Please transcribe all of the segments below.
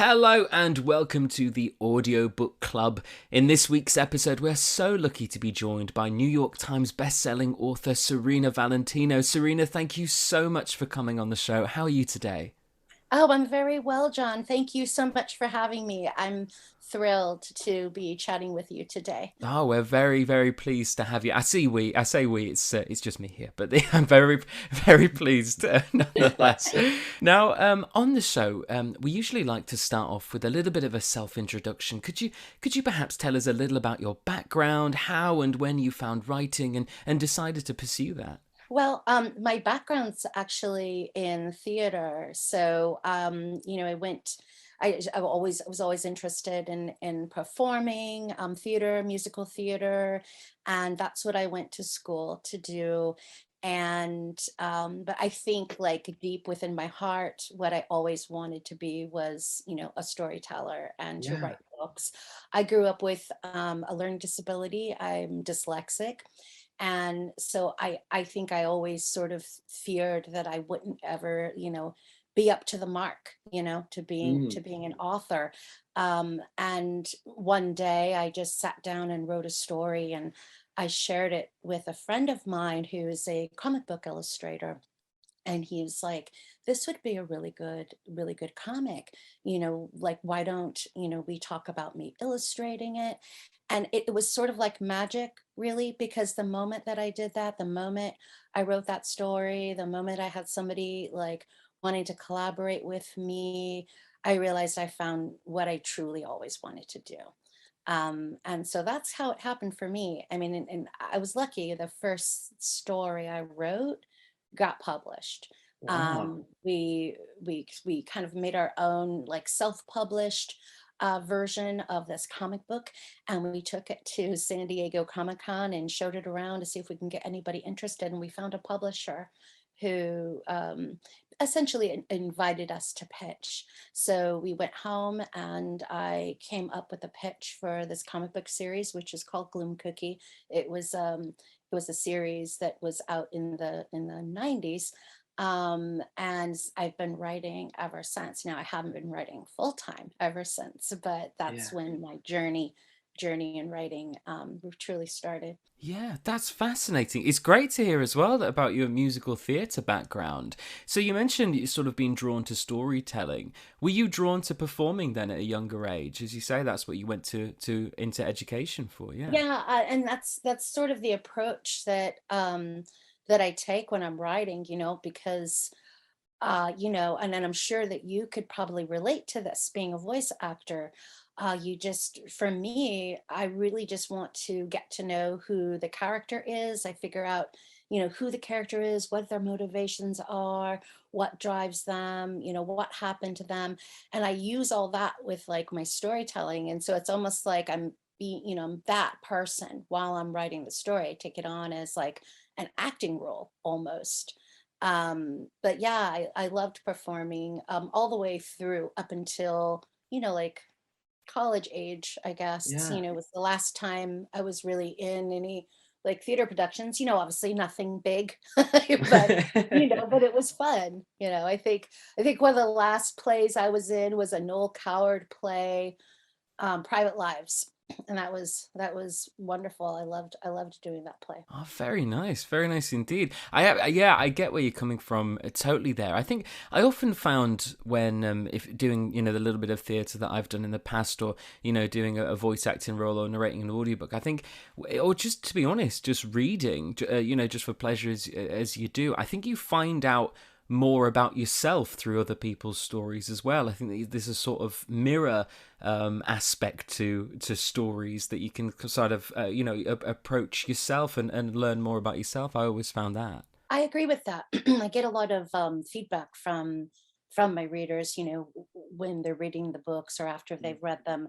Hello and welcome to the Audiobook Club. In this week's episode, we're so lucky to be joined by New York Times bestselling author Serena Valentino. Serena, thank you so much for coming on the show. How are you today? Oh, I'm very well, John. Thank you so much for having me. I'm thrilled to be chatting with you today. Oh, we're very, very pleased to have you. I say we. It's just me here, but I'm very, very pleased nonetheless. Now, on the show, we usually like to start off with a little bit of a self-introduction. Could you perhaps tell us a little about your background, how and when you found writing, and decided to pursue that? Well, my background's actually in theater, so I was always interested in performing, theater, musical theater, and that's what I went to school to do. And but I think like deep within my heart, what I always wanted to be was, a storyteller and to Yeah. write books. I grew up with a learning disability. I'm dyslexic. And so I think I always sort of feared that I wouldn't ever, be up to the mark, to being an author. And one day I just sat down and wrote a story, and I shared it with a friend of mine who's a comic book illustrator. And he was like, this would be a really good comic. Like, why don't, we talk about me illustrating it? And it was sort of like magic, really, because the moment that I did that, the moment I wrote that story, the moment I had somebody like wanting to collaborate with me, I realized I found what I truly always wanted to do. And so that's how it happened for me. I mean, and I was lucky. The first story I wrote got published. Wow. We kind of made our own like self-published version of this comic book, and we took it to San Diego Comic Con and showed it around to see if we can get anybody interested. And we found a publisher who essentially invited us to pitch. So we went home and I came up with a pitch for this comic book series, which is called Gloomcookie. It was a series that was out in the 90s. And I've been writing ever since. Now I haven't been writing full time ever since, but that's Yeah. when my journey in writing truly started. Yeah, that's fascinating. It's great to hear as well about your musical theatre background. So you mentioned you sort of been drawn to storytelling. Were you drawn to performing then at a younger age? As you say, that's what you went to into education for. Yeah. Yeah, and that's sort of the approach that I take when I'm writing, because and then I'm sure that you could probably relate to this being a voice actor. For me, I really just want to get to know who the character is. I figure out, who the character is, what their motivations are, what drives them, what happened to them. And I use all that with like my storytelling. And so it's almost like I'm that person while I'm writing the story. I take it on as like an acting role almost. But yeah, I loved performing all the way through up until, like college age, I guess, Yeah. was the last time I was really in any like theater productions, obviously nothing big, but but it was fun. I think one of the last plays I was in was a Noel Coward play, Private Lives. And that was wonderful. I loved doing that play. Oh, very nice indeed. Yeah, I get where you're coming from. Totally there. I think I often found when if doing the little bit of theatre that I've done in the past, or doing a voice acting role or narrating an audiobook, I think, or just to be honest, just reading, just for pleasure as you do, I think you find out more about yourself through other people's stories as well. I think that there's a sort of mirror aspect to stories that you can sort of approach yourself and learn more about yourself. I always found that. I agree with that. I get a lot of feedback from my readers, when they're reading the books or after they've read them,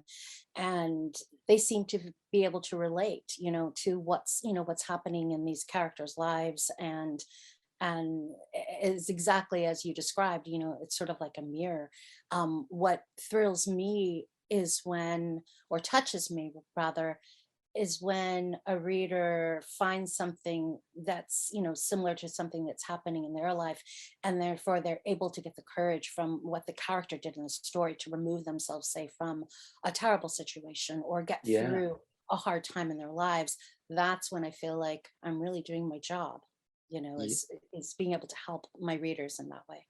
and they seem to be able to relate, to what's happening in these characters' lives, and is exactly as you described. It's sort of like a mirror. What thrills me is when, or touches me rather, is when a reader finds something that's, similar to something that's happening in their life, and therefore they're able to get the courage from what the character did in the story to remove themselves, say, from a terrible situation or get Yeah. through a hard time in their lives. That's when I feel like I'm really doing my job, Ye is being able to help my readers in that way.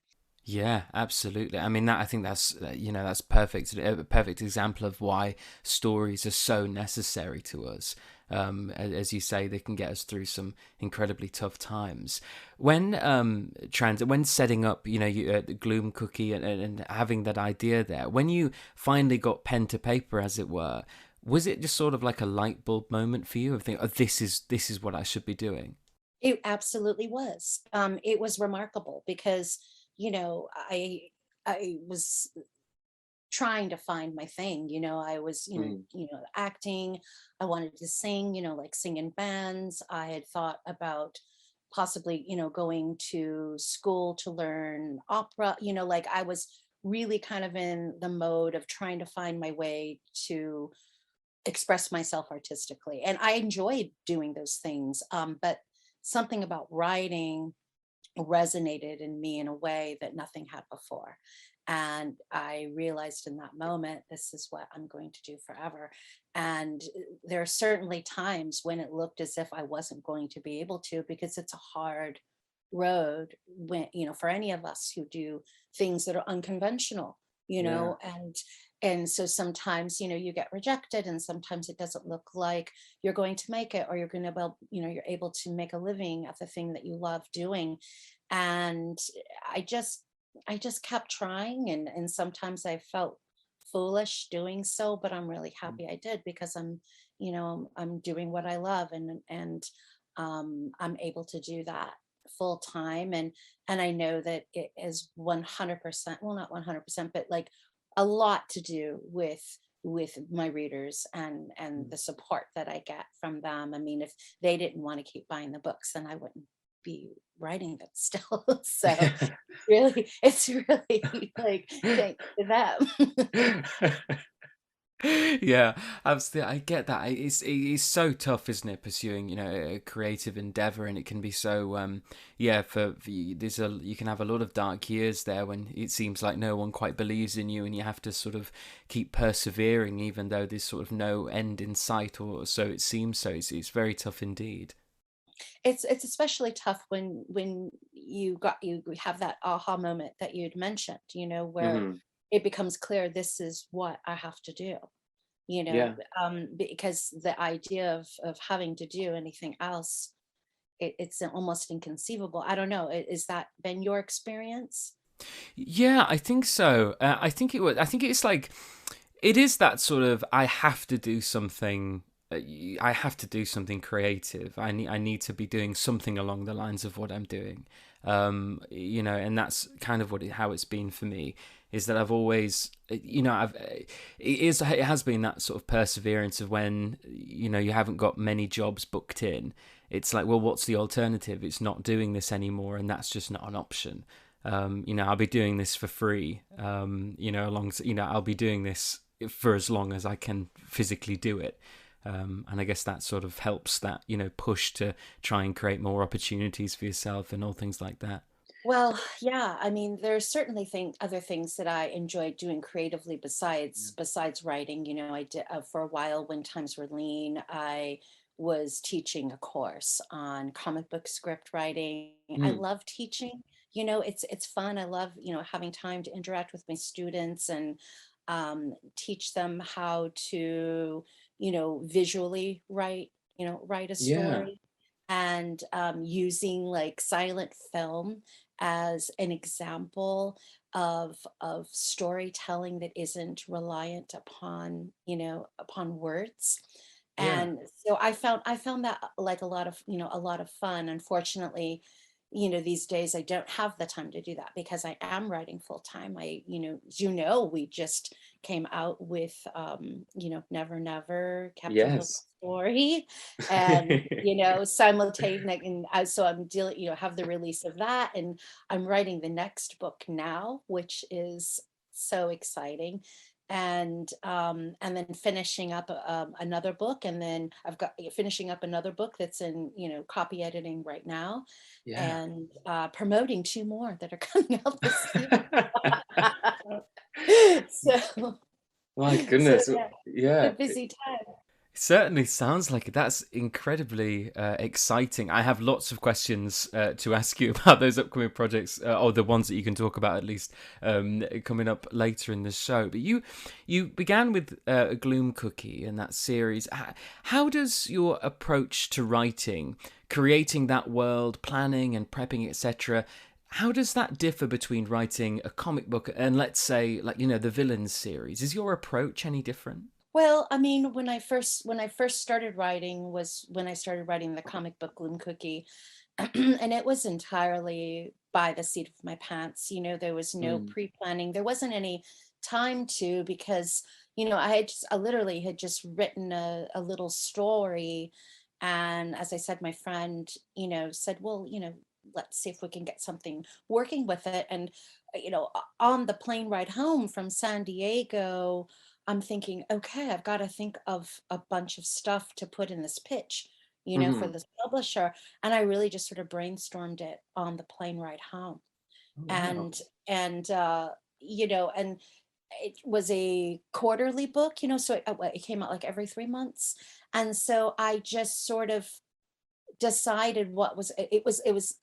Yeah, absolutely. I mean, that I think that's that's perfect, a perfect example of why stories are so necessary to us. As you say, they can get us through some incredibly tough times. When when setting up, the Gloomcookie, and having that idea there, when you finally got pen to paper, as it were, was it just sort of like a light bulb moment for you of thinking, oh, this is what I should be doing? It absolutely was. It was remarkable because, I was trying to find my thing. I was, mm, acting. I wanted to sing, like sing in bands. I had thought about possibly, going to school to learn opera, like I was really kind of in the mode of trying to find my way to express myself artistically. And I enjoyed doing those things. But something about writing resonated in me in a way that nothing had before. And I realized in that moment, this is what I'm going to do forever. And there are certainly times when it looked as if I wasn't going to be able to, because it's a hard road when, for any of us who do things that are unconventional, yeah, and so sometimes, you get rejected, and sometimes it doesn't look like you're going to make it, or you're going to, well, you're able to make a living at the thing that you love doing. And i just I just kept trying, and sometimes I felt foolish doing so, but I'm really mm, happy I did, because I'm doing what I love, and I'm able to do that full time. And I know that it is 100%, well, not 100%, but like a lot to do with my readers and mm. the support that I get from them. I mean, if they didn't want to keep buying the books, then I wouldn't be writing them still. So really, it's really like thanks to them. Yeah, absolutely. I get that. It's so tough, isn't it? Pursuing, a creative endeavor, and it can be so yeah. For you, you can have a lot of dark years there when it seems like no one quite believes in you, and you have to sort of keep persevering, even though there's sort of no end in sight, or so it seems. So it's very tough indeed. It's especially tough when you have that aha moment that you'd mentioned, where Mhm. it becomes clear, this is what I have to do, Yeah. because the idea of having to do anything else, it's almost inconceivable. I don't know. Is that been your experience? Yeah, I think so. I think it was. I think it's like it is that sort of I have to do something. I have to do something creative. I need to be doing something along the lines of what I'm doing. And that's kind of how it's been for me. Is that I've always, it has been that sort of perseverance of when you haven't got many jobs booked in. It's like, well, what's the alternative? It's not doing this anymore, and that's just not an option. I'll be doing this for free. I'll be doing this for as long as I can physically do it. And I guess that sort of helps that, push to try and create more opportunities for yourself and all things like that. Well, yeah, I mean, there's certainly other things that I enjoy doing creatively Yeah. besides writing. I did, for a while, when times were lean, I was teaching a course on comic book script writing. I Mm. love teaching. It's fun. I love, having time to interact with my students and teach them how to, visually write a Yeah. story, and using like silent film as an example of storytelling that isn't reliant upon, upon words. Yeah. And so I found that, like, a lot of fun. Unfortunately, these days I don't have the time to do that, because I am writing full time. As we just came out with, Never Never, Captain Hook Yes. story, and simultaneous, and so I'm dealing, have the release of that, and I'm writing the next book now, which is so exciting. and then finishing up another book, and then I've got finishing up another book that's in, copy editing right now, Yeah. and promoting two more that are coming out this year. So, My so goodness. yeah, it's a Yeah. busy time. Certainly sounds like it. That's incredibly exciting. I have lots of questions to ask you about those upcoming projects, or the ones that you can talk about at least coming up later in the show. But you began with Gloomcookie and that series. How does your approach to writing, creating that world, planning and prepping, etc., how does that differ between writing a comic book and, let's say, like, the Villains series? Is your approach any different? Well, I mean, when I first started writing was when I started writing the comic book Gloomcookie, and it was entirely by the seat of my pants. There was no Mm. pre-planning. There wasn't any time to, because I literally had just written a little story, and as I said, my friend, said, well, let's see if we can get something working with it. And on the plane ride home from San Diego, I'm thinking, okay, I've got to think of a bunch of stuff to put in this pitch, for Mhm. this publisher. And I really just sort of brainstormed it on the plane ride home. Oh, wow. And it was a quarterly book, so it came out like every 3 months. And so I just sort of decided what was it was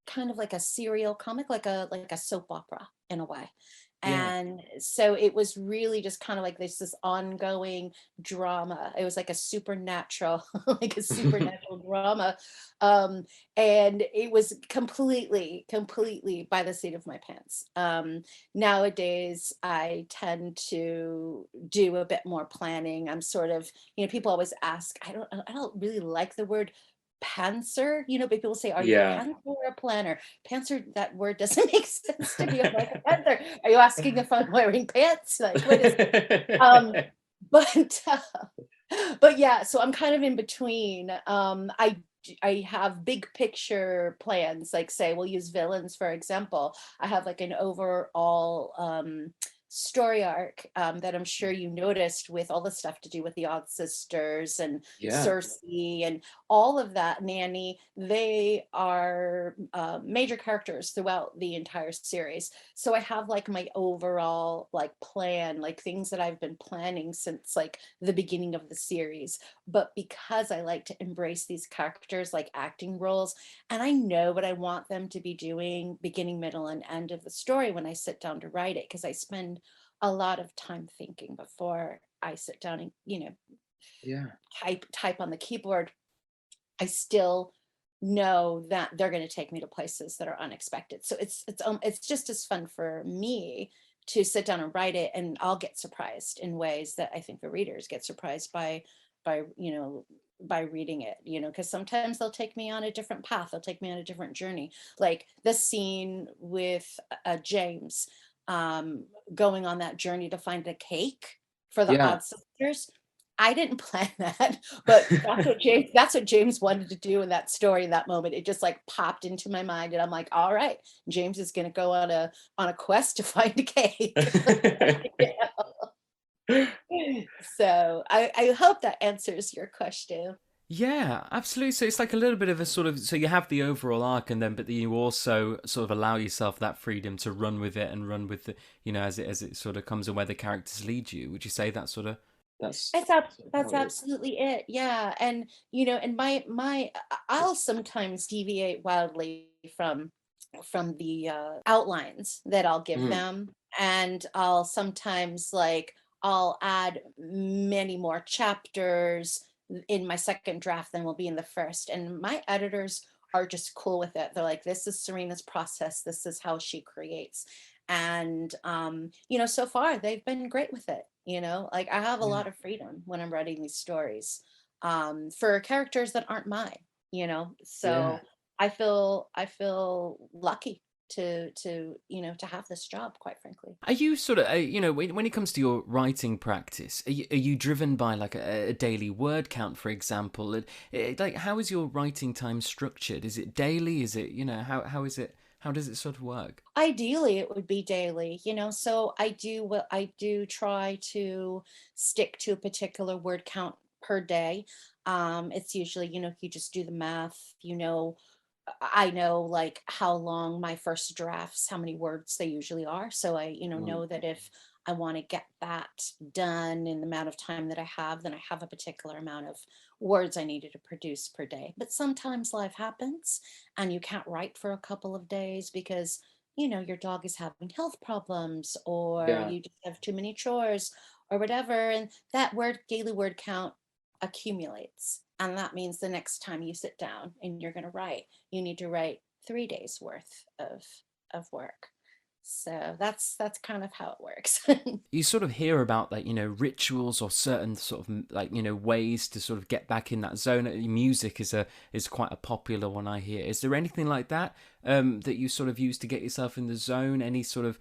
kind of like a serial comic, like a soap opera in a way. Yeah. And so it was really just kind of like this ongoing drama. It was like a supernatural, like a supernatural drama. Um, and it was completely by the seat of my pants. Nowadays, I tend to do a bit more planning. I'm sort of, people always ask, I don't really like the word pantser, but people say, are you a Yeah. pantser or a planner? Pantser, that word doesn't make sense to me. I'm like, a panther. Are you asking if I'm wearing pants? Like, what is it? Um, but but yeah, so I'm kind of in between. I have big picture plans, like say we'll use Villains for example. I have like an overall story arc that I'm sure you noticed, with all the stuff to do with the Odd Sisters and Yeah. Cersei and all of that. Nanny, they are major characters throughout the entire series. So I have like my overall like plan, like things that I've been planning since like the beginning of the series. But because I like to embrace these characters like acting roles, and I know what I want them to be doing beginning, middle, and end of the story when I sit down to write it, because I spend a lot of time thinking before I sit down and, Yeah. type on the keyboard. I still know that they're going to take me to places that are unexpected. So it's just as fun for me to sit down and write it, and I'll get surprised in ways that I think the readers get surprised by by reading it, because sometimes they'll take me on a different path. They'll take me on a different journey. Like the scene with James um, going on that journey to find a cake for the Yeah. Odd Sisters. I didn't plan that, but that's what James wanted to do in that story in that moment. It just like popped into my mind, and I'm like, all right, James is gonna go on a quest to find a cake. So I hope that answers your question. Yeah, absolutely. So it's like a little bit of a sort of, so you have the overall arc, and then you also sort of allow yourself that freedom to run with it and run with the, as it sort of comes and where the characters lead you. Would you say that sort of? That's That's how it is. absolutely it. Yeah. And and I'll sometimes deviate wildly from the outlines that I'll give Mhm. them. And I'll sometimes like I'll add many more chapters in my second draft than will be in the first. And my editors are just cool with it. They're like, this is Serena's process. This is how she creates. And so far they've been great with it. Like I have a Yeah. lot of freedom when I'm writing these stories for characters that aren't mine. Yeah. So I feel lucky to have this job, quite frankly. Are you sort of, when it comes to your writing practice, are you driven by like a daily word count, for example? And, like, how is your writing time structured? Is it daily? Is it, how is it How does it sort of work? Ideally, it would be daily, so I do try to stick to a particular word count per day. It's usually, you just do the math, I know like how long my first drafts, how many words they usually are. So I, Mm, know that if I want to get that done in the amount of time that I have, then I have a particular amount of words I needed to produce per day. But sometimes life happens and you can't write for a couple of days because, your dog is having health problems or yeah. you just have too many chores or whatever. And that daily word count accumulates. And that means the next time you sit down and you're going to write, you need to write 3 days worth of work. So that's kind of how it works. You sort of hear about like, rituals or certain sort of like, ways to sort of get back in that zone. Music is quite a popular one, I hear. Is there anything like that that you sort of use to get yourself in the zone? Any sort of,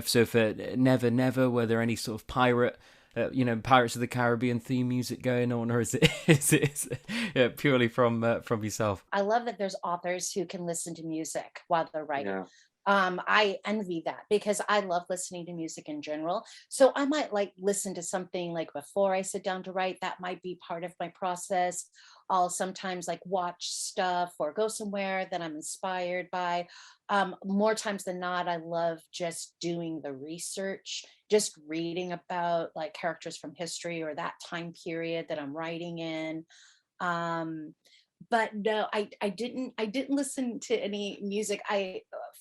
so for Never Never, were there any sort of Pirates of the Caribbean theme music going on, or is it yeah, purely from yourself? I love that there's authors who can listen to music while they're writing. Yeah. I envy that because I love listening to music in general. So I might like listen to something like before I sit down to write. That might be part of my process. I'll sometimes like watch stuff or go somewhere that I'm inspired by. More times than not, I love just doing the research, just reading about like characters from history or that time period that I'm writing in. Um, but no, I didn't listen to any music.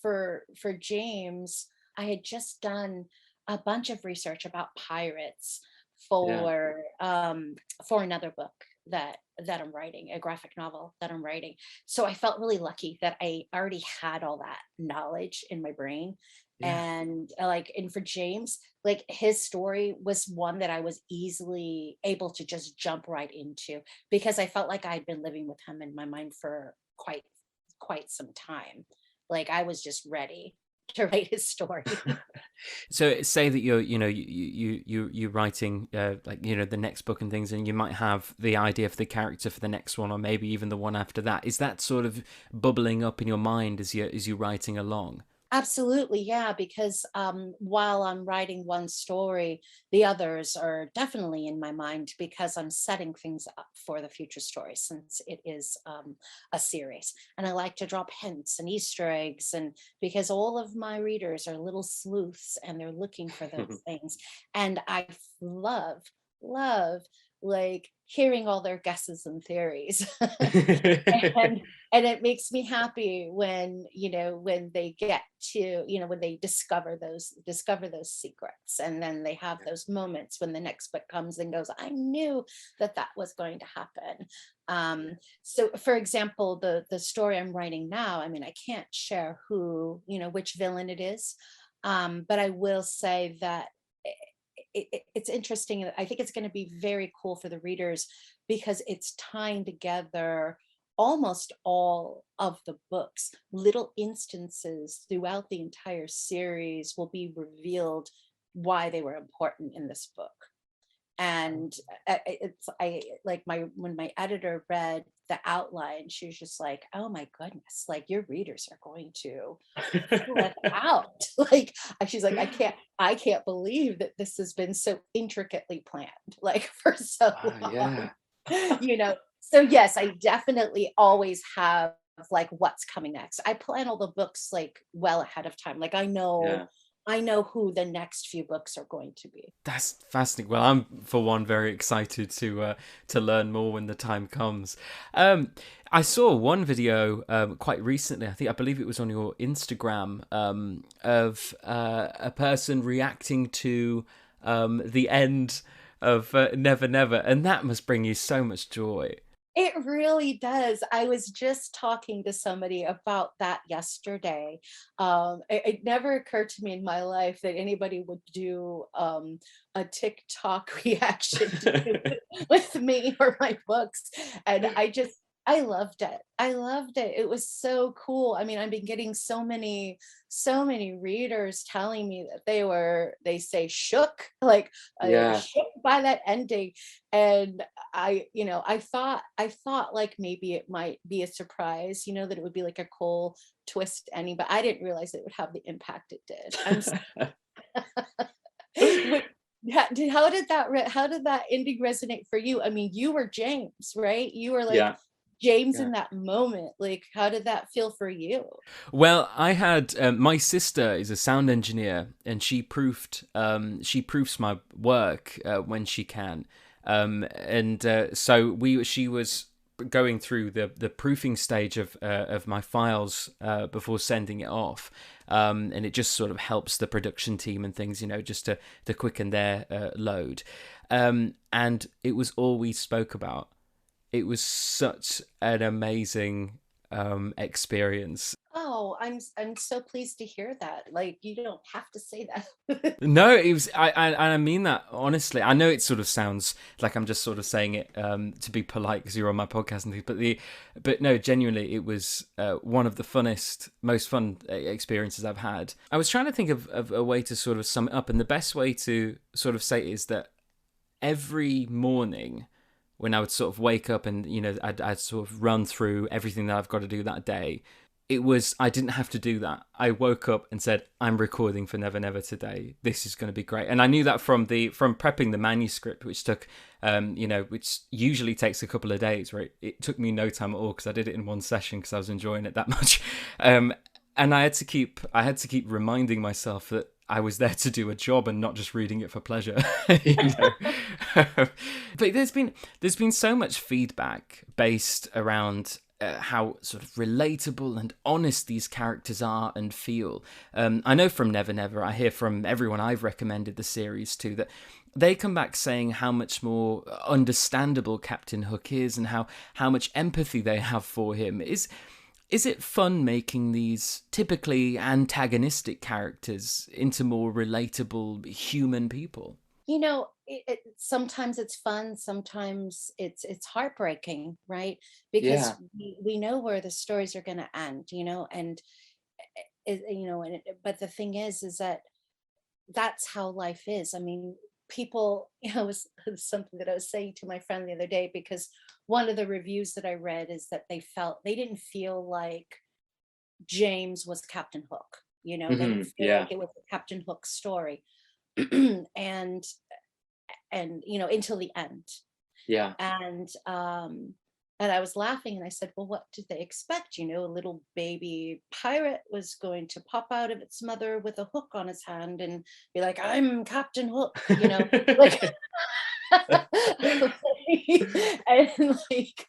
For James, I had just done a bunch of research about pirates Yeah. for for another book that I'm writing, a graphic novel that I'm writing. So I felt really lucky that I already had all that knowledge in my brain. Yeah. And for James, like his story was one that I was easily able to just jump right into because I felt like I'd been living with him in my mind for quite some time. Like I was just ready to write his story. So say that you're, you're writing like, the next book and things, and you might have the idea for the character for the next one, or maybe even the one after that. Is that sort of bubbling up in your mind as you're writing along? Absolutely, yeah, because while I'm writing one story, the others are definitely in my mind because I'm setting things up for the future story since it is a series. And I like to drop hints and Easter eggs, and because all of my readers are little sleuths and they're looking for those things. And I love like hearing all their guesses and theories. and and it makes me happy when when they get to when they discover those secrets, and then they have those moments when the next book comes and goes, I knew that was going to happen. So for example, the story I'm writing now, I mean, I can't share which villain it is, but I will say that it's interesting. I think it's going to be very cool for the readers because it's tying together almost all of the books. Little instances throughout the entire series will be revealed why they were important in this book. And I like when my editor read the outline, she was just like, oh my goodness, like your readers are going to flip out. Like she's like, I can't believe that this has been so intricately planned, like for so long. Yeah. So yes, I definitely always have like what's coming next. I plan all the books like well ahead of time. Like Yeah. I know who the next few books are going to be. That's fascinating. Well, I'm for one very excited to learn more when the time comes. I saw one video quite recently. I believe it was on your Instagram, of a person reacting to the end of Never Never, and that must bring you so much joy. It really does. I was just talking to somebody about that yesterday. It never occurred to me in my life that anybody would do a TikTok reaction with me or my books. And I just I loved it. I loved it. It was so cool. I mean, I've been getting so many readers telling me that they say shook, like Yeah. shook by that ending. And I thought like maybe it might be a surprise, that it would be like a cool twist ending, but I didn't realize it would have the impact it did. Wait, how did that ending resonate for you? I mean, you were James, right? You were like Yeah. James Yeah. in that moment. Like, how did that feel for you? Well, I had my sister is a sound engineer, and she proofs my work when she can, and so she was going through the proofing stage of my files before sending it off, and it just sort of helps the production team and things, just to quicken their load, and it was all we spoke about. It was such an amazing experience. Oh, I'm so pleased to hear that. Like, you don't have to say that. No, it was. I mean that honestly. I know it sort of sounds like I'm just sort of saying it to be polite because you're on my podcast and things. But no, genuinely, it was one of the most fun experiences I've had. I was trying to think of a way to sort of sum it up, and the best way to sort of say it is that every morning when I would sort of wake up and I'd sort of run through everything that I've got to do that day. I didn't have to do that. I woke up and said, I'm recording for Never Never today. This is going to be great. And I knew that from prepping the manuscript, which took, which usually takes a couple of days, right? It took me no time at all because I did it in one session because I was enjoying it that much. And I had to keep reminding myself that I was there to do a job and not just reading it for pleasure. But there's been so much feedback based around how sort of relatable and honest these characters are and feel. I know from Never Never, I hear from everyone I've recommended the series to, that they come back saying how much more understandable Captain Hook is and how much empathy they have for him. Is it fun making these typically antagonistic characters into more relatable human people? Sometimes it's fun, sometimes it's heartbreaking, right? Because Yeah. we know where the stories are going to end, and but the thing is that that's how life is. I mean, people, it was something that I was saying to my friend the other day, because one of the reviews that I read is that they didn't feel like James was Captain Hook. They didn't feel like Yeah. it was a Captain Hook story. and until the end. Yeah. And I was laughing and I said, well, what did they expect? A little baby pirate was going to pop out of its mother with a hook on his hand and be like, I'm Captain Hook, like, and like,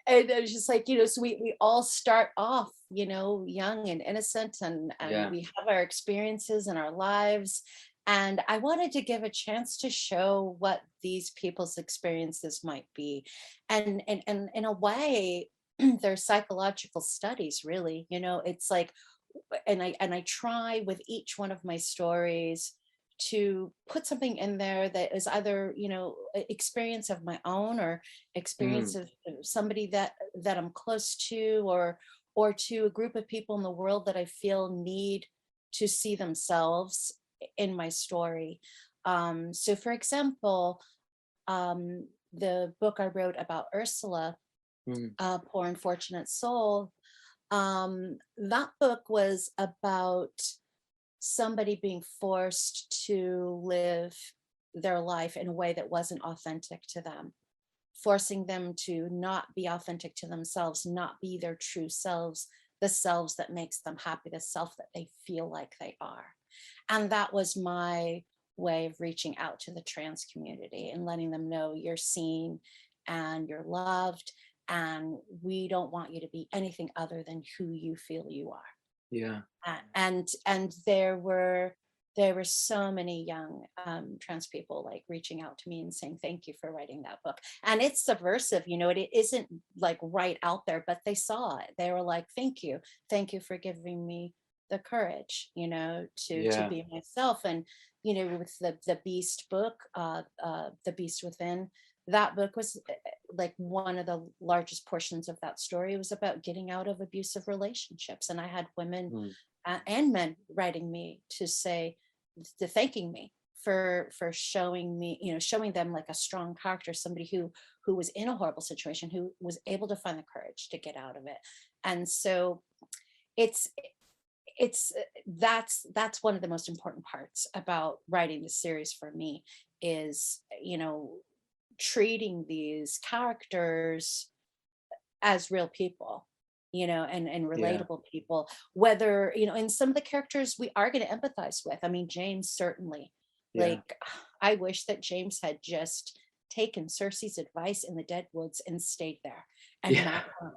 and I was just like, so we all start off, young and innocent, and Yeah. we have our experiences in our lives. And I wanted to give a chance to show what these people's experiences might be. And in a way, they're psychological studies, really. It's like, and I try with each one of my stories to put something in there that is either experience of my own, or experience Mm. of somebody that I'm close to, or to a group of people in the world that I feel need to see themselves in my story. So for example, the book I wrote about Ursula, Mm. Poor Unfortunate Soul, that book was about somebody being forced to live their life in a way that wasn't authentic to them, forcing them to not be authentic to themselves, not be their true selves, the selves that makes them happy, the self that they feel like they are. And that was my way of reaching out to the trans community and letting them know you're seen and you're loved, and we don't want you to be anything other than who you feel you are. Yeah. And there were so many young trans people like reaching out to me and saying thank you for writing that book. And it's subversive, it isn't like right out there, but they saw it. They were like, thank you for giving me the courage, to Yeah. be myself. And with the Beast book, The Beast Within, that book was like one of the largest portions of that story was about getting out of abusive relationships. And I had women Mm. and men writing me to say, to thanking me for showing me, showing them like a strong character, somebody who was in a horrible situation, who was able to find the courage to get out of it. And so it's that's one of the most important parts about writing the series for me, is treating these characters as real people, and Yeah. relatable people, whether, and some of the characters we are going to empathize with. I mean, James certainly, Yeah. like, I wish that James had just taken Cersei's advice in the Dead Woods and stayed there and Yeah. not gone.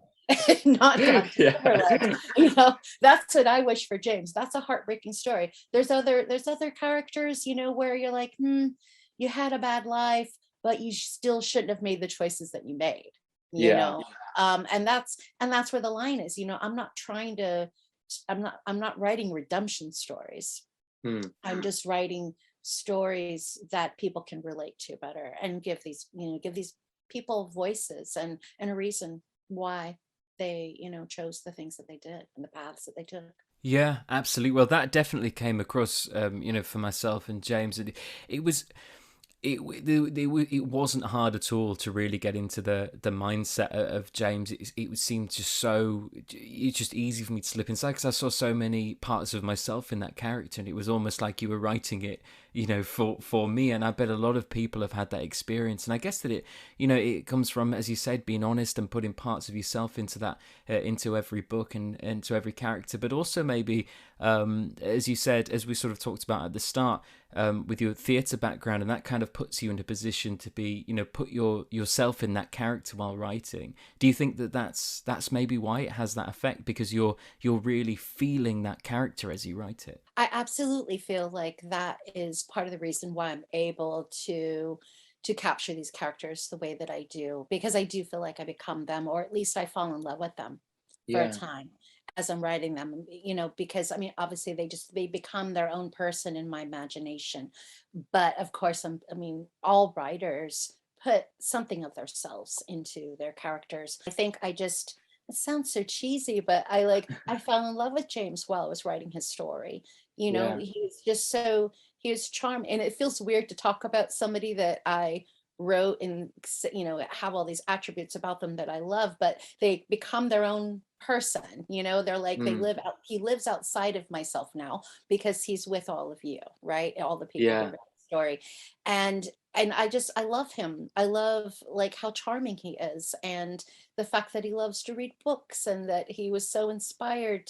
Not gone to Silverland. Yeah. That's what I wish for James. That's a heartbreaking story. There's other characters, where you're like, you had a bad life, but you still shouldn't have made the choices that you made, you Yeah. know and that's where the line is. I'm not writing redemption stories. Mm. I'm just writing stories that people can relate to better, and give these people voices and a reason why they chose the things that they did and the paths that they took. Yeah, absolutely. Well, that definitely came across, for myself and James. It was it wasn't hard at all to really get into the mindset of James. It seemed just so, it's just easy for me to slip inside because I saw so many parts of myself in that character, and it was almost like you were writing it, for me. And I bet a lot of people have had that experience. And I guess that it comes from, as you said, being honest and putting parts of yourself into that, into every book and into every character, but also maybe, as you said, as we sort of talked about at the start, with your theatre background, and that kind of puts you in a position to be, put yourself in that character while writing. Do you think that that's maybe why it has that effect, because you're really feeling that character as you write it? I absolutely feel like that is part of the reason why I'm able to capture these characters the way that I do, because I do feel like I become them, or at least I fall in love with them for a Yeah. time as I'm writing them, because I mean, obviously they become their own person in my imagination. But of course, I mean, all writers put something of themselves into their characters. I think it sounds so cheesy, but I fell in love with James while I was writing his story. Yeah. He was charming, and it feels weird to talk about somebody that I wrote and have all these attributes about them that I love, but they become their own person. They're like, Mm. he lives outside of myself now because he's with all of you, right? All the people that Yeah. read the story. And I love him. I love like how charming he is, and the fact that he loves to read books, and that he was so inspired,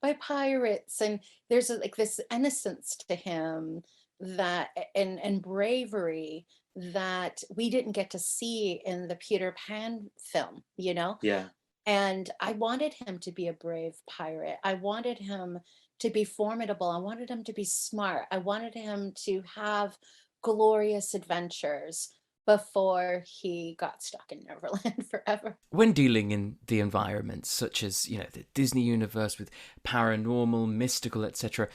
by pirates. And there's like this innocence to him, that and bravery that we didn't get to see in the Peter Pan film. Yeah. And I wanted him to be a brave pirate. I wanted him to be formidable. I wanted him to be smart. I wanted him to have glorious adventures before he got stuck in Neverland forever. When dealing in the environments such as the Disney universe with paranormal, mystical, etc.,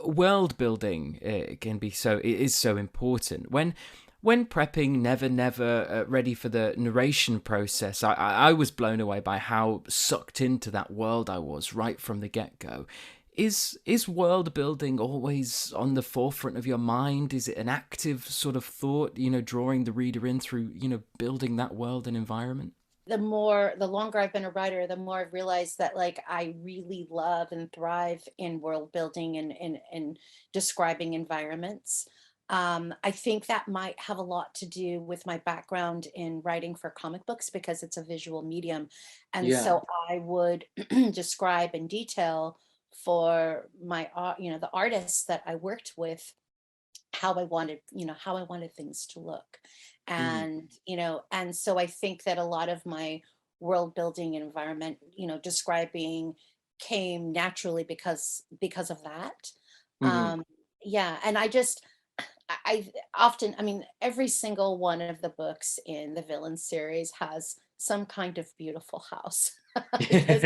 world building can be so, it is so important. When prepping Never Never, ready for the narration process, I was blown away by how sucked into that world I was right from the get-go. Is world building always on the forefront of your mind? Is it an active sort of thought, drawing the reader in through, building that world and environment? The longer I've been a writer, the more I've realized that like I really love and thrive in world building and describing environments. I think that might have a lot to do with my background in writing for comic books, because it's a visual medium. And Yeah. so I would describe in detail for the artists that I worked with, how I wanted things to look. Mm. And so I think that a lot of my world building environment, describing, came naturally because of that. Mhm. Yeah. And I often, I mean, every single one of the books in the villain series has some kind of beautiful house. Because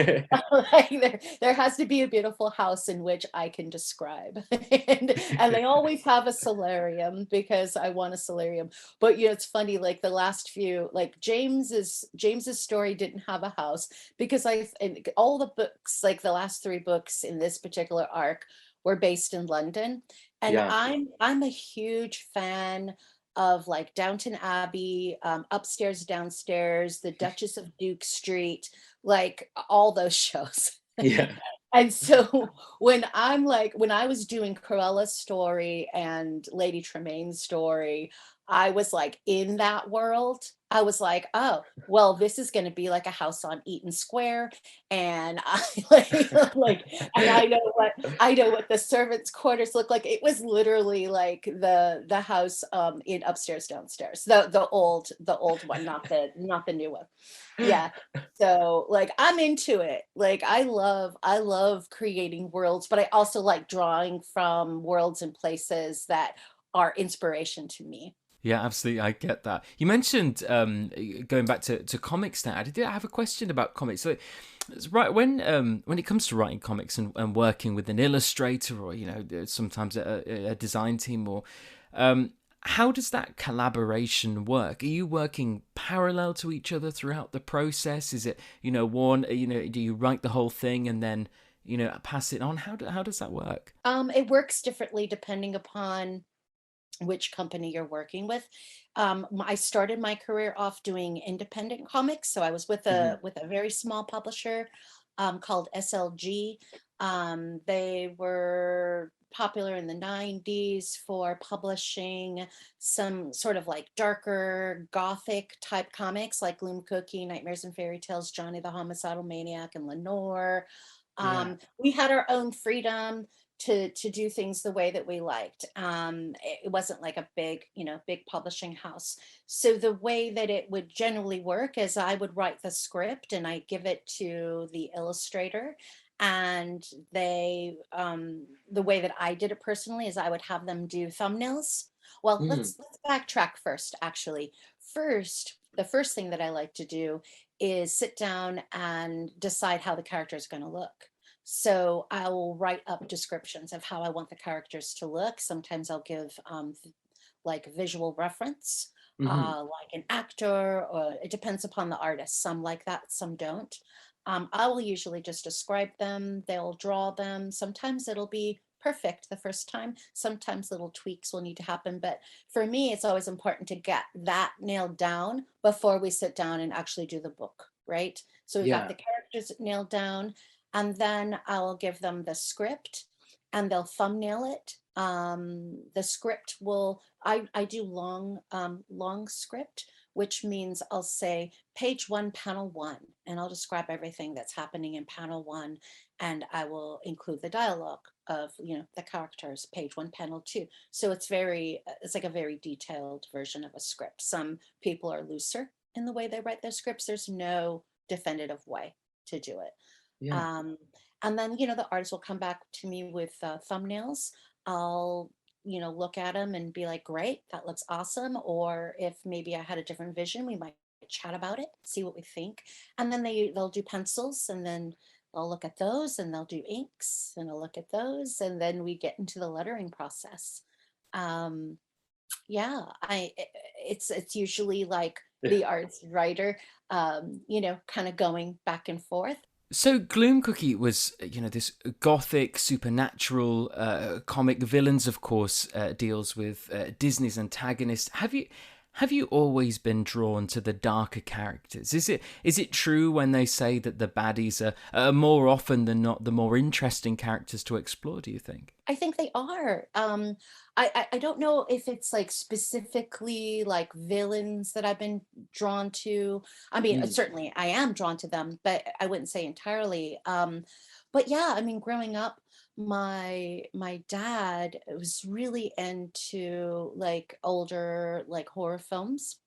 like, there has to be a beautiful house in which I can describe. And they always have a solarium because I want a solarium. But it's funny, like the last few, like James's story didn't have a house because and all the books, like the last three books in this particular arc were based in London. And Yeah. I'm a huge fan of like Downton Abbey, Upstairs, Downstairs, The Duchess of Duke Street, like all those shows. Yeah. And so when I was doing Cruella's story and Lady Tremaine's story, I was like in that world. I was like, oh, well, this is going to be like a house on Eaton Square. And I and I know what the servants' quarters look like. It was literally like the house in Upstairs Downstairs, the old one, not the new one. Yeah. So like I'm into it. Like I love creating worlds, but I also like drawing from worlds and places that are inspiration to me. Yeah, absolutely. I get that. You mentioned going back to comics now. I did have a question about comics. So, it's right when it comes to writing comics and working with an illustrator or sometimes a design team or how does that collaboration work? Are you working parallel to each other throughout the process? Is it one do you write the whole thing and then pass it on? How does that work? It works differently depending upon which company you're working with. I started my career off doing independent comics, so I was with Mhm. a very small publisher called SLG. They were popular in the 90s for publishing some sort of like darker gothic type comics like Gloomcookie, Nightmares and Fairy Tales, Johnny the Homicidal Maniac, and Lenore. Yeah. We had our own freedom to do things the way that we liked. It wasn't like a big publishing house. So the way that it would generally work is I would write the script and I give it to the illustrator. And the way that I did it personally is I would have them do thumbnails. Well, Mm. let's backtrack first, actually. The first thing that I like to do is sit down and decide how the character is going to look. So I will write up descriptions of how I want the characters to look. Sometimes I'll give like visual reference, Mhm. like an actor, or it depends upon the artist. Some like that, some don't. I will usually just describe them. They'll draw them. Sometimes it'll be perfect the first time. Sometimes little tweaks will need to happen. But for me, it's always important to get that nailed down before we sit down and actually do the book, right? So we got Yeah. the characters nailed down, and then I'll give them the script and they'll thumbnail it. The script I do long script, which means I'll say page one, panel one, and I'll describe everything that's happening in panel one. And I will include the dialogue of, the characters, page one, panel two. So it's like a very detailed version of a script. Some people are looser in the way they write their scripts. There's no definitive way to do it. Yeah. Um, and then, the artist will come back to me with thumbnails. I'll, look at them and be like, great, that looks awesome. Or if maybe I had a different vision, we might chat about it, see what we think. And then they'll do pencils and then I'll look at those and they'll do inks and I'll look at those. And then we get into the lettering process. Um, yeah, it's usually like the artist writer, kind of going back and forth. So Gloomcookie was, this gothic, supernatural comic. Villains, of course, deals with Disney's antagonist. Have you always been drawn to the darker characters? Is it true when they say that the baddies are more often than not the more interesting characters to explore? Do you think? I think they are. I don't know if it's like specifically like villains that I've been drawn to. I mean, Mm. certainly I am drawn to them, but I wouldn't say entirely. But yeah, I mean, growing up, my dad was really into like older like horror films,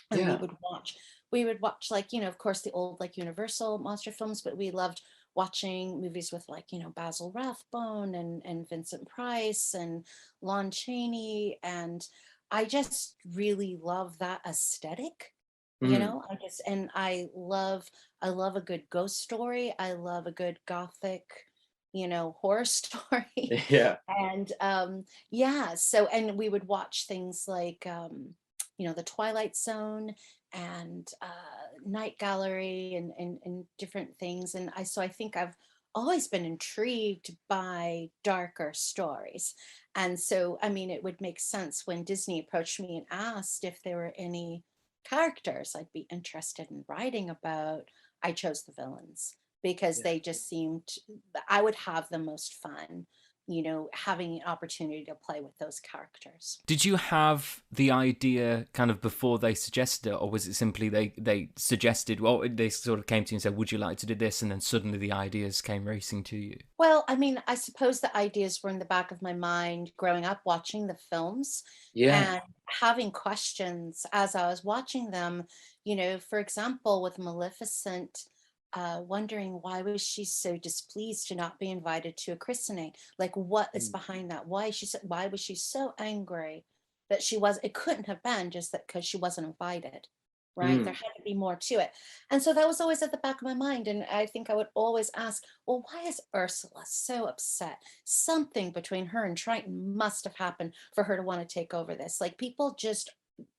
and Yeah. we would watch like, of course the old like Universal monster films, but we loved watching movies with like, Basil Rathbone and Vincent Price and Lon Chaney. And I just really love that aesthetic. Mm. I love a good ghost story. I love a good gothic, horror story. Yeah. And yeah, so and we would watch things like The Twilight Zone and Night Gallery and different things. And I think I've always been intrigued by darker stories. And so, I mean, it would make sense when Disney approached me and asked if there were any characters I'd be interested in writing about. I chose the villains because Yeah. they just seemed, I would have the most fun, having an opportunity to play with those characters. Did you have the idea kind of before they suggested it, or was it simply they suggested, well, they sort of came to you and said, would you like to do this? And then suddenly the ideas came racing to you? Well, I mean, I suppose the ideas were in the back of my mind growing up watching the films Yeah. and having questions as I was watching them. For example, with Maleficent, wondering why was she so displeased to not be invited to a christening? Like, what is Mm. behind that? Why was she so angry that it couldn't have been just that because she wasn't invited, right? There Mm. had to be more to it. And so that was always at the back of my mind. And I think I would always ask, well, why is Ursula so upset? Something between her and Triton must have happened for her to want to take over this. Like, people just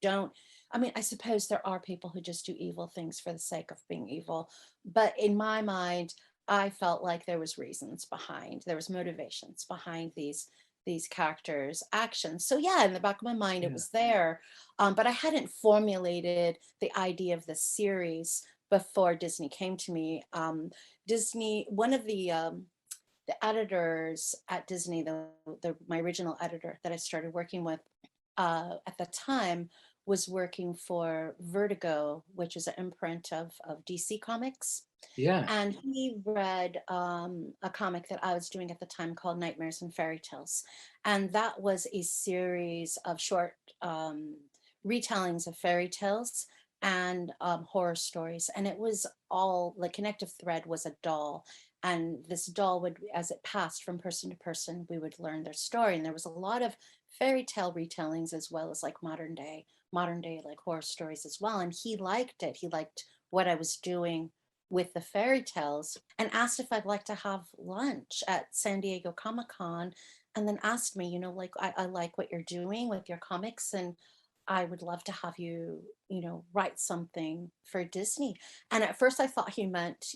don't. I mean, I suppose there are people who just do evil things for the sake of being evil. But in my mind, I felt like there was motivations behind these characters' actions. So yeah, in the back of my mind, it Yeah. was there. But I hadn't formulated the idea of the series before Disney came to me. One of the editors at Disney, my original editor that I started working with at the time, was working for Vertigo, which is an imprint of DC Comics. Yeah. And he read a comic that I was doing at the time called Nightmares and Fairy Tales. And that was a series of short retellings of fairy tales and horror stories. And it was all, like, connective thread was a doll. And this doll would, as it passed from person to person, we would learn their story. And there was a lot of fairy tale retellings as well as like modern day like horror stories as well. And he liked it. He liked what I was doing with the fairy tales and asked if I'd like to have lunch at San Diego Comic-Con, and then asked me, like, I like what you're doing with your comics, and I would love to have you, write something for Disney. And at first I thought he meant,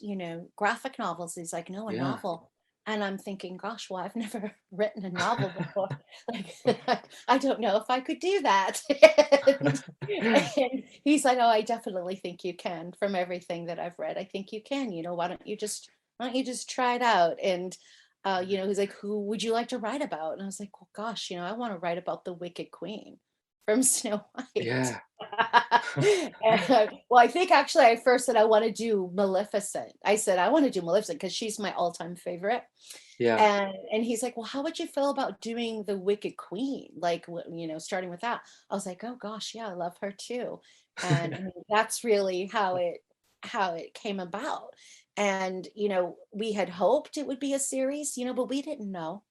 graphic novels. He's like, no, a Yeah. novel. And I'm thinking, gosh, well, I've never written a novel before. Like, I don't know if I could do that. And he's like, oh, I definitely think you can. From everything that I've read, I think you can. Why don't you just try it out? And he's like, who would you like to write about? And I was like, well, gosh, I want to write about the Wicked Queen from Snow White. Yeah. Well, I think actually I first said I want to do Maleficent. I said I want to do Maleficent because she's my all-time favorite. Yeah. And he's like, well, how would you feel about doing the Wicked Queen? Like, starting with that. I was like, oh gosh, yeah, I love her too. And I mean, that's really how it came about. And we had hoped it would be a series, but we didn't know.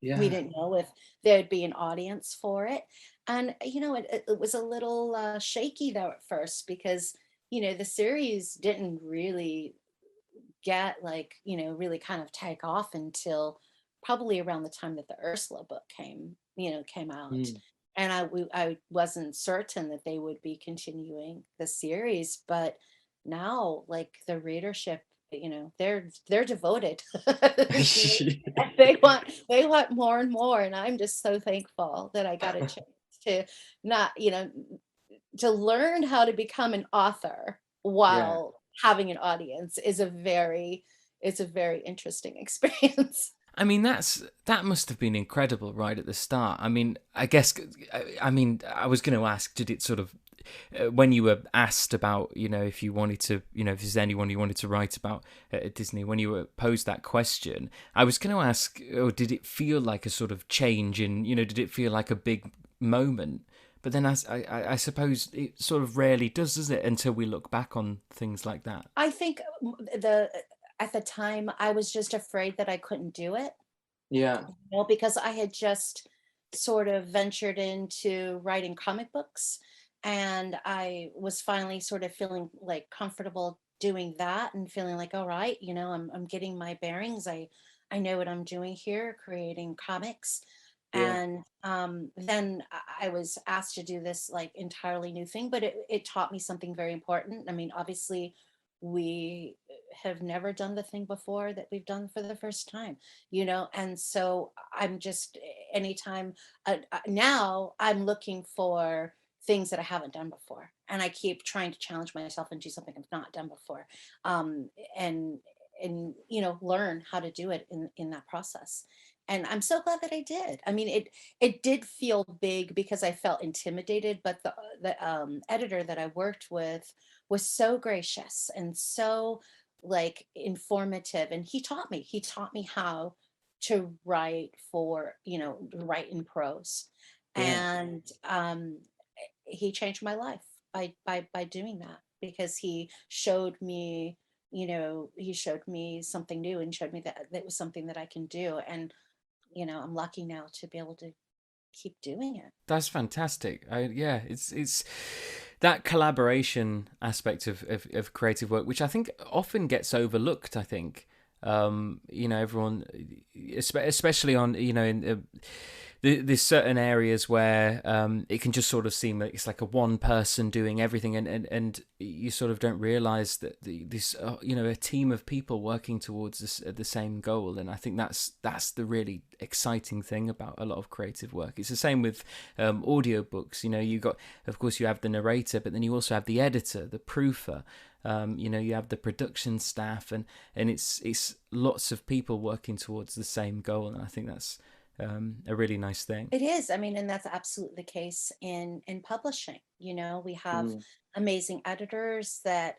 We Yeah. didn't know if there'd be an audience for it. And it was a little shaky though at first, because the series didn't really get, like, really kind of take off until probably around the time that the Ursula book came out. Mm. And I wasn't certain that they would be continuing the series, but now, like, the readership, they're devoted. They want more and more, and I'm just so thankful that I got a chance to not, to learn how to become an author Yeah. while having an audience is a very interesting experience. I mean, that must have been incredible right at the start. I mean, I guess, I mean, I was going to ask, did it sort of, when you were asked about, if you wanted to, if there's anyone you wanted to write about at Disney, when you were posed that question, I was going to ask, oh, did it feel like a sort of change in, did it feel like a big moment? But then I suppose it sort of rarely does it, until we look back on things like that? I think at the time I was just afraid that I couldn't do it, Yeah. because I had just sort of ventured into writing comic books. And I was finally sort of feeling like comfortable doing that and feeling like, all right, I'm getting my bearings. I know what I'm doing here, creating comics. Yeah. And then I was asked to do this like entirely new thing, but it taught me something very important. I mean, obviously, we have never done the thing before that we've done for the first time, and so I'm just anytime now I'm looking for things that I haven't done before, and I keep trying to challenge myself and do something I've not done before, um, and learn how to do it in that process. And I'm so glad that I did. I mean, it did feel big because I felt intimidated, but the editor that I worked with was so gracious and so like informative, and he taught me how to write write in prose. Yeah. And he changed my life by doing that, because he showed me something new and showed me that that was something that I can do. And I'm lucky now to be able to keep doing it. That's fantastic. Yeah, it's that collaboration aspect of creative work, which I think often gets overlooked. I think, everyone, especially on, in there's certain areas where it can just sort of seem like it's like a one person doing everything, and you sort of don't realize that this a team of people working towards the same goal. And I think that's the really exciting thing about a lot of creative work. It's the same with audiobooks. Of course you have the narrator, but then you also have the editor, the proofer. You have the production staff, and it's lots of people working towards the same goal. And I think that's a really nice thing. It is. I mean, and that's absolutely the case in publishing. We have Mm. amazing editors that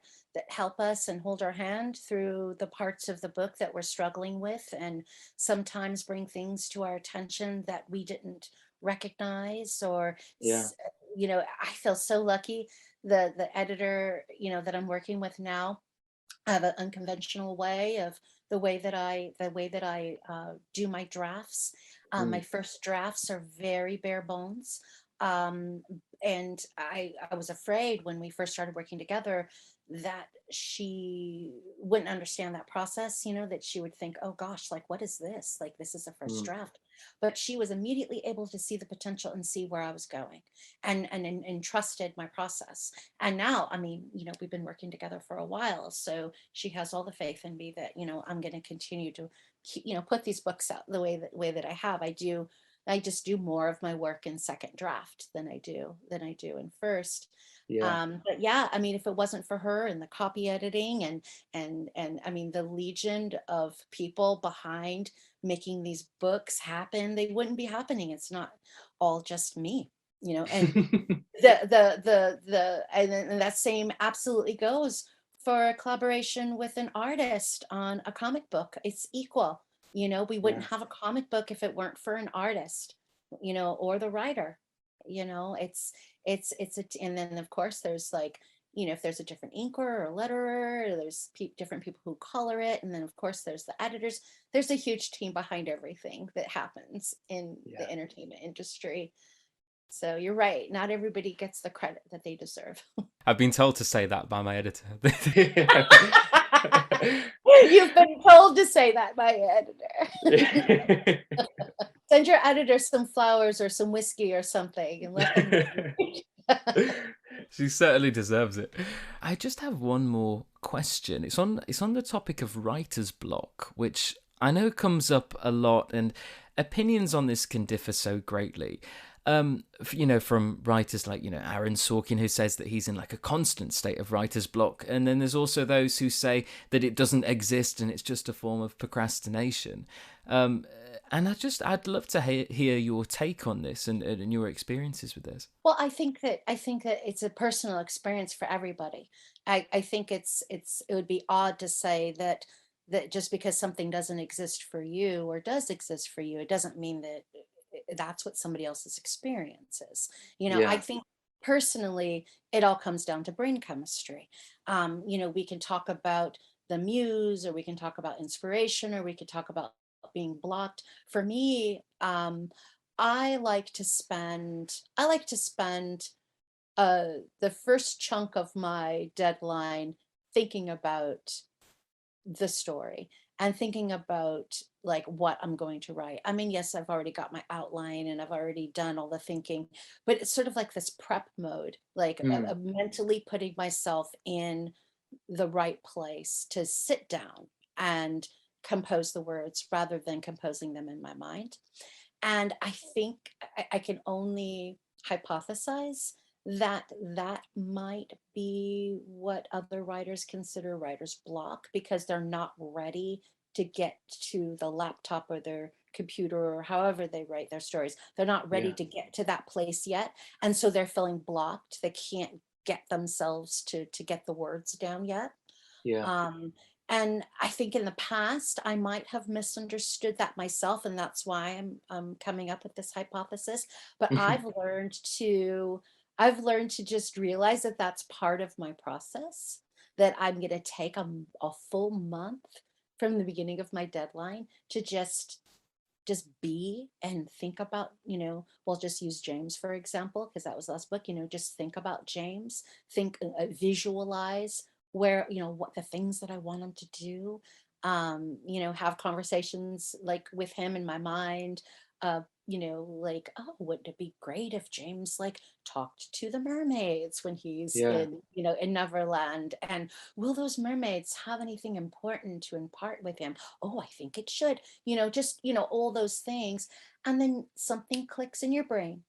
help us and hold our hand through the parts of the book that we're struggling with, and sometimes bring things to our attention that we didn't recognize. Or Yeah. I feel so lucky. The editor that I'm working with now, I have an unconventional way of the way that I do my drafts. My Mm. first drafts are very bare bones, um, and I was afraid when we first started working together that she wouldn't understand that process. That she would think, "Oh gosh, like what is this? Like this is a first Mm. draft." But she was immediately able to see the potential and see where I was going, and trusted my process. And now, I mean, we've been working together for a while, so she has all the faith in me that I'm going to continue to put these books out the way that I have. I just do more of my work in second draft than I do in first. Yeah. But yeah, I mean, if it wasn't for her and the copy editing and I mean the legion of people behind making these books happen, they wouldn't be happening. It's not all just me. And and that same absolutely goes for a collaboration with an artist on a comic book. It's equal. We wouldn't Yeah. have a comic book if it weren't for an artist, or the writer. And then of course there's like, if there's a different inker or letterer, there's different people who color it, and then of course there's the editors. There's a huge team behind everything that happens in Yeah. the entertainment industry. So you're right. Not everybody gets the credit that they deserve. I've been told to say that by my editor. You've been told to say that by your editor. Send your editor some flowers or some whiskey or something and let them know. She certainly deserves it. I just have one more question. It's on the topic of writer's block, which I know comes up a lot, and opinions on this can differ so greatly. From writers like, Aaron Sorkin, who says that he's in like a constant state of writer's block. And then there's also those who say that it doesn't exist and it's just a form of procrastination. And I'd love to hear your take on this and your experiences with this. Well, I think that it's a personal experience for everybody. I think it would be odd to say that just because something doesn't exist for you or does exist for you, it doesn't mean that that's what somebody else's experience is. I Yeah. think personally, it all comes down to brain chemistry. We can talk about the muse, or we can talk about inspiration, or we could talk about being blocked. For me, I like to spend the first chunk of my deadline thinking about the story and thinking about like what I'm going to write. I mean, yes, I've already got my outline and I've already done all the thinking, but it's sort of like this prep mode, like Mm. mentally putting myself in the right place to sit down and compose the words rather than composing them in my mind. And I think I can only hypothesize that that might be what other writers consider writer's block because they're not ready to get to the laptop or their computer or however they write their stories. They're not ready Yeah. to get to that place yet. And so they're feeling blocked. They can't get themselves to get the words down yet. Yeah. Um, and I think in the past, I might have misunderstood that myself, and that's why I'm coming up with this hypothesis. But I've learned to just realize that that's part of my process. That I'm going to take a full month from the beginning of my deadline to just be and think about, we'll just use James for example, because that was last book, just think about James, think, visualize where, what the things that I want him to do, have conversations like with him in my mind, like, oh, wouldn't it be great if James like talked to the mermaids when he's Yeah. in Neverland, and will those mermaids have anything important to impart with him? Oh, I think it should, just, all those things. And then something clicks in your brain.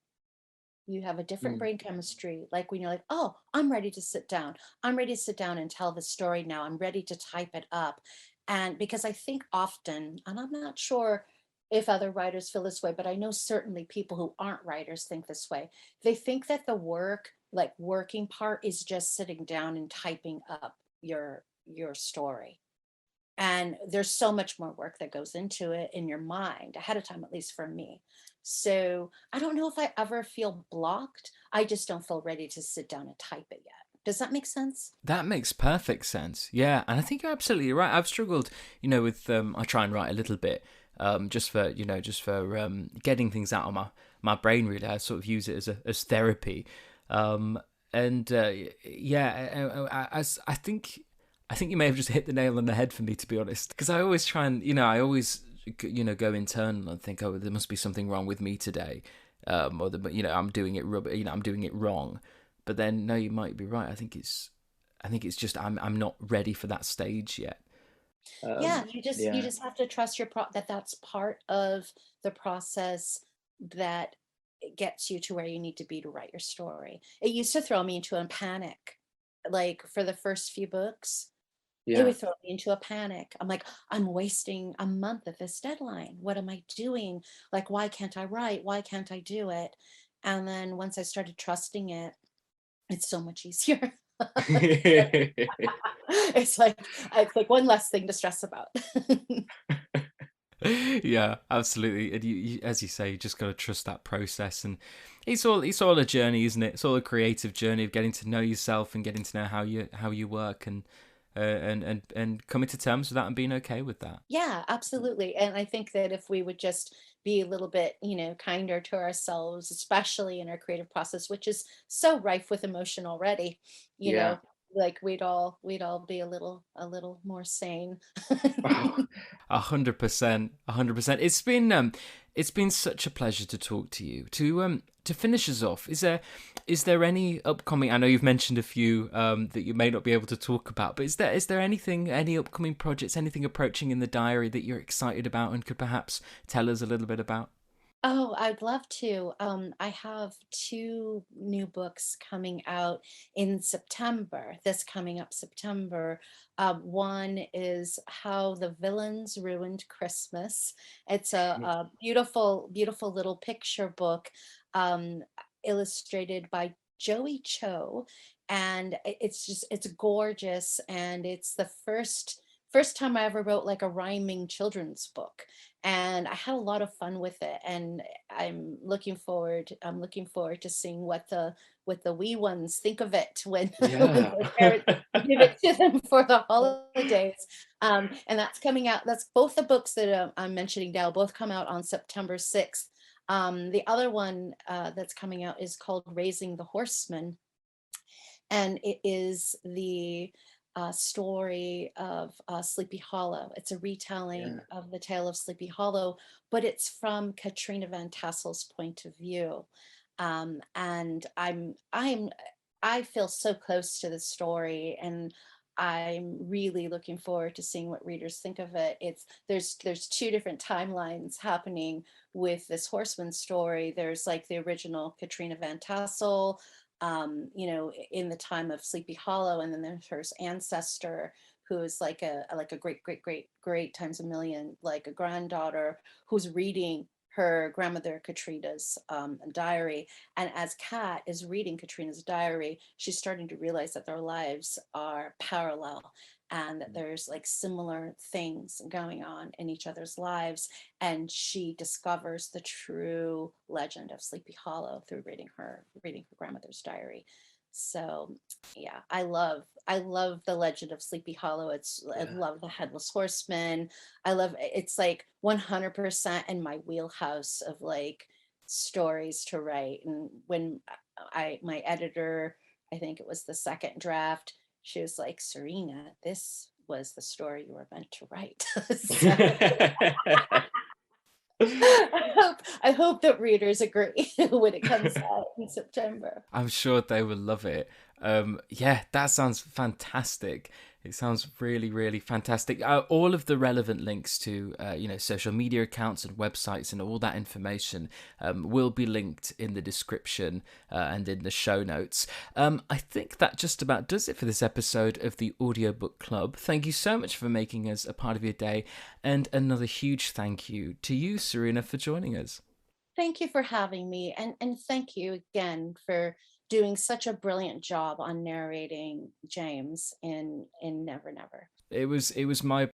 You have a different Mm. brain chemistry. Like when you're like, oh, I'm ready to sit down. I'm ready to sit down and tell the story now. I'm ready to type it up. And because I think often, and I'm not sure if other writers feel this way, but I know certainly people who aren't writers think this way. They think that the work, like working part, is just sitting down and typing up your story. And there's so much more work that goes into it in your mind ahead of time, at least for me. So I don't know if I ever feel blocked. I just don't feel ready to sit down and type it yet. Does that make sense? That makes perfect sense. Yeah, and I think you're absolutely right. I've struggled, with I try and write a little bit, just for getting things out of my brain. Really, I sort of use it as therapy, um, and yeah, I think you may have just hit the nail on the head for me, to be honest. Because I always try and go internal and think, oh, there must be something wrong with me today, or I'm doing it I'm doing it wrong. But then no, you might be right. I think it's just I'm not ready for that stage yet. Yeah, Um, you yeah. just have to trust that that's part of the process that gets you to where you need to be to write your story. It used to throw me into a panic. Like for the first few books, it Yeah. would throw me into a panic. I'm like, I'm wasting a month at this deadline. What am I doing? Like, why can't I write? Why can't I do it? And then once I started trusting it, it's so much easier. It's like one less thing to stress about. Yeah, absolutely. And as you say, you just got to trust that process, and it's all a journey, isn't it? It's all a creative journey of getting to know yourself and getting to know how you work, and coming to terms with that and being okay with that. Yeah, absolutely. And I think that if we would just be a little bit, kinder to ourselves, especially in our creative process, which is so rife with emotion already, you Yeah. know, like we'd all be a little more sane. 100%, 100%. It's been such a pleasure to talk to you. To finish us off, is there any upcoming? I know you've mentioned a few that you may not be able to talk about, but is there anything, any upcoming projects, anything approaching in the diary that you're excited about and could perhaps tell us a little bit about? Oh, I'd love to. I have two new books coming out in September, this coming up September. One is How the Villains Ruined Christmas. It's a beautiful, beautiful little picture book, um, illustrated by Joey Cho. And it's gorgeous. And it's the first time I ever wrote like a rhyming children's book, and I had a lot of fun with it. And I'm looking forward to seeing what the wee ones think of it when when Yeah. their parents give it to them for the holidays. And that's coming out. That's both the books that I'm mentioning now. Both come out on September 6th. The other one that's coming out is called Raising the Horsemen, and it is the story of Sleepy Hollow. It's a retelling Yeah. of the tale of Sleepy Hollow, but it's from Katrina Van Tassel's point of view. And I feel so close to the story, and I'm really looking forward to seeing what readers think of it. It's there's two different timelines happening with this Horseman story. There's like the original Katrina Van Tassel, in the time of Sleepy Hollow, and then there's her ancestor, who is like a great times a million, like a granddaughter who's reading her grandmother Katrina's diary. And as Kat is reading Katrina's diary, she's starting to realize that their lives are parallel, and that there's like similar things going on in each other's lives. And she discovers the true legend of Sleepy Hollow through reading her grandmother's diary. So yeah, I love the legend of Sleepy Hollow. I Yeah. love the Headless Horseman. I love it's like 100% in my wheelhouse of like stories to write. And when my editor, I think it was the second draft, she was like, Serena, this was the story you were meant to write. So I hope that readers agree when it comes out in September. I'm sure they will love it. Yeah, that sounds fantastic. It sounds really, really fantastic. All of the relevant links to, social media accounts and websites and all that information will be linked in the description and in the show notes. I think that just about does it for this episode of the Audiobook Club. Thank you so much for making us a part of your day, and another huge thank you to you, Serena, for joining us. Thank you for having me, and thank you again for doing such a brilliant job on narrating James in Never Never. It was my